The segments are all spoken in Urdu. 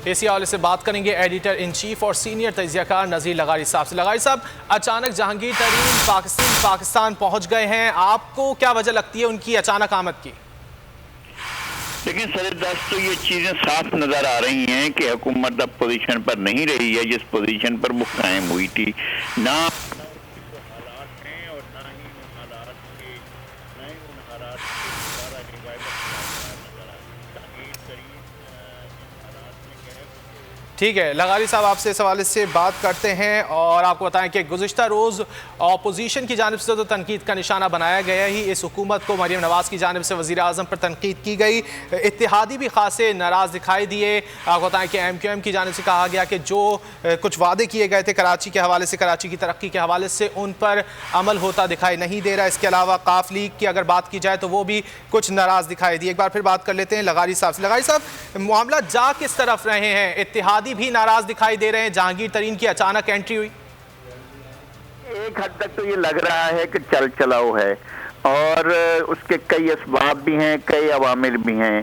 اسی حوالے سے بات کریں گے ایڈیٹر ان چیف اور سینئر تجزیہ کار نذیر لغاری صاحب سے۔ لغاری صاحب، اچانک جہانگیر ترین پاکستان پہنچ گئے ہیں، آپ کو کیا وجہ لگتی ہے ان کی اچانک آمد کی؟ لیکن سردست تو یہ چیزیں صاف نظر آ رہی ہیں کہ حکومت اب پوزیشن پر نہیں رہی ہے جس پوزیشن پر وہ قائم ہوئی تھی۔ نہ ٹھیک ہے لغاری صاحب، آپ سے اس حوالے سے بات کرتے ہیں اور آپ کو بتائیں کہ گزشتہ روز اپوزیشن کی جانب سے تو تنقید کا نشانہ بنایا گیا ہی، اس حکومت کو مریم نواز کی جانب سے وزیر اعظم پر تنقید کی گئی، اتحادی بھی خاصے ناراض دکھائی دیے۔ آپ کو بتائیں کہ ایم کیو ایم کی جانب سے کہا گیا کہ جو کچھ وعدے کیے گئے تھے کراچی کے حوالے سے، کراچی کی ترقی کے حوالے سے، ان پر عمل ہوتا دکھائی نہیں دے رہا۔ اس کے علاوہ قاف لیگ کی اگر بات کی جائے تو وہ بھی کچھ ناراض دکھائی دی۔ ایک بار پھر بات کر لیتے ہیں لغاری صاحب سے۔ لغاری صاحب، معاملہ جا کس طرف رہے ہیں؟ اتحادی بھی ناراض دکھائی دے رہے ہیں، جہانگیر ترین کی اچانک انٹری ہوئی؟ ایک حد تک تو یہ لگ رہا ہے کہ چل چلاؤ ہے اور اس کے کئی اسباب بھی ہیں، کئی عوامل بھی ہیں۔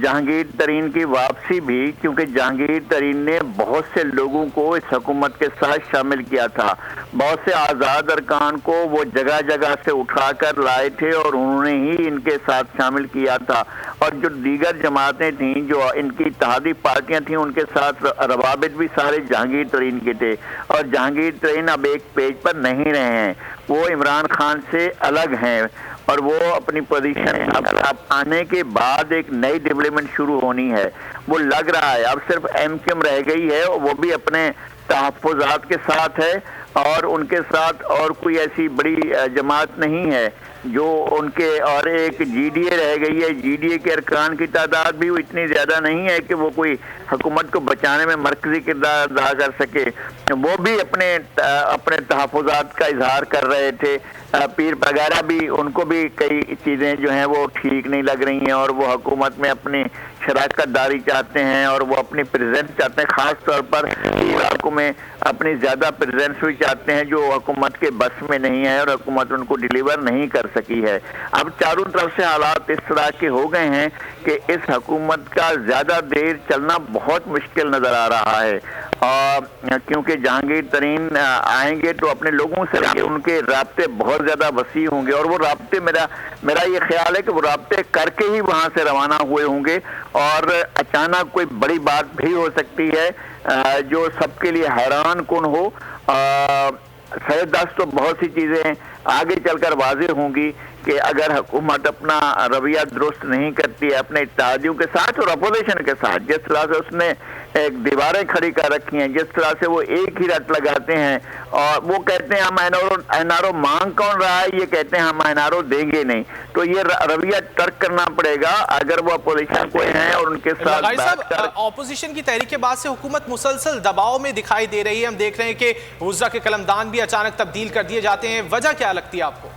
جہانگیر ترین کی واپسی بھی، کیونکہ جہانگیر ترین نے بہت سے لوگوں کو اس حکومت کے ساتھ شامل کیا تھا، بہت سے آزاد ارکان کو وہ جگہ جگہ سے اٹھا کر لائے تھے اور انہوں نے ہی ان کے ساتھ شامل کیا تھا، اور جو دیگر جماعتیں تھیں، جو ان کی اتحادی پارٹیاں تھیں، ان کے ساتھ روابط بھی سارے جہانگیر ترین کے تھے، اور جہانگیر ترین اب ایک پیج پر نہیں رہے ہیں، وہ عمران خان سے الگ ہیں، اور وہ اپنی پوزیشن اب آنے کے بعد ایک نئی ڈیولپمنٹ شروع ہونی ہے۔ وہ لگ رہا ہے اب صرف ایم کیو ایم رہ گئی ہے، وہ بھی اپنے تحفظات کے ساتھ ہے، اور ان کے ساتھ اور کوئی ایسی بڑی جماعت نہیں ہے جو ان کے، اور ایک جی ڈی اے رہ گئی ہے۔ جی ڈی اے کے ارکان کی تعداد بھی اتنی زیادہ نہیں ہے کہ وہ کوئی حکومت کو بچانے میں مرکزی کردار ادا کر سکے، وہ بھی اپنے تحفظات کا اظہار کر رہے تھے۔ پیر وغیرہ بھی، ان کو بھی کئی چیزیں جو ہیں وہ ٹھیک نہیں لگ رہی ہیں، اور وہ حکومت میں اپنی شراکت داری چاہتے ہیں اور وہ اپنی پریزنس چاہتے ہیں، خاص طور پر علاقوں میں اپنی زیادہ پریزنس بھی چاہتے ہیں جو حکومت کے بس میں نہیں ہے اور حکومت ان کو ڈیلیور نہیں کر سکی ہے۔ اب چاروں طرف سے حالات اس طرح کے ہو گئے ہیں کہ اس حکومت کا زیادہ دیر چلنا بہت مشکل نظر آ رہا ہے، کیونکہ جہانگیر ترین آئیں گے تو اپنے لوگوں سے ان کے رابطے بہت زیادہ وسیع ہوں گے، اور وہ رابطے میرا یہ خیال ہے کہ وہ رابطے کر کے ہی وہاں سے روانہ ہوئے ہوں گے، اور اچانک کوئی بڑی بات بھی ہو سکتی ہے جو سب کے لیے حیران کن ہو۔ سردست تو بہت سی چیزیں آگے چل کر واضح ہوں گی کہ اگر حکومت اپنا رویہ درست نہیں کرتی ہے اپنے اتحادیوں کے ساتھ اور اپوزیشن کے ساتھ، جس طرح سے اس نے ایک دیواریں کھڑی کر رکھی ہیں، جس طرح سے وہ ایک ہی رٹ لگاتے ہیں، اور وہ کہتے ہیں ہم این آر او مانگ کون رہا ہے، یہ کہتے ہیں ہم این آر او دیں گے نہیں، تو یہ رویہ ترک کرنا پڑے گا اگر وہ اپوزیشن کوئی ہیں اور ان کے ساتھ بات کر۔ اپوزیشن کی تحریک کے بعد سے حکومت مسلسل دباؤ میں دکھائی دے رہی ہے، ہم دیکھ رہے ہیں کہ وزراء کے قلمدان بھی اچانک تبدیل کر دیے جاتے ہیں، وجہ کیا لگتی ہے آپ کو؟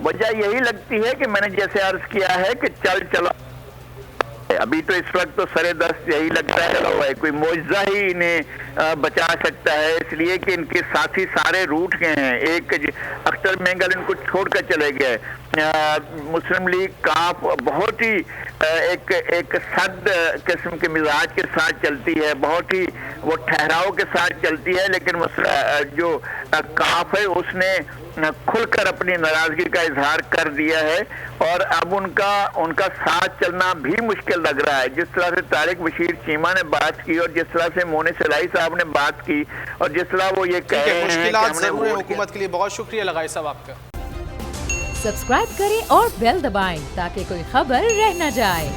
وجہ یہی لگتی ہے کہ میں نے جیسے عرض کیا ہے کہ چل چلا، ابھی تو اس وقت تو سر دست یہی لگتا ہے کوئی معجزہ ہی انہیں بچا سکتا ہے، اس لیے کہ ان کے ساتھی سارے روٹ گئے ہیں۔ ایک اختر مینگل ان کو چھوڑ کر چلے گئے، مسلم لیگ کاف بہت ہی ایک سد قسم کے مزاج کے ساتھ چلتی ہے، بہت ہی وہ ٹھہراؤ کے ساتھ چلتی ہے، لیکن جو کاف ہے اس نے کھل کر اپنی ناراضگی کا اظہار کر دیا ہے، اور اب ان کا ساتھ چلنا بھی مشکل لگ رہا ہے۔ جس طرح سے طارق بشیر چیمہ نے بات کی اور جس طرح سے مونس الہی صاحب نے بات کی اور جس طرح وہ یہ کہہ رہے ہیں کہ مشکلات ضرور ہیں حکومت کے لیے۔ بہت شکریہ لغاری صاحب آپ کا۔ سبسکرائب کریں اور بیل دبائیں تاکہ کوئی خبر رہ نہ جائے۔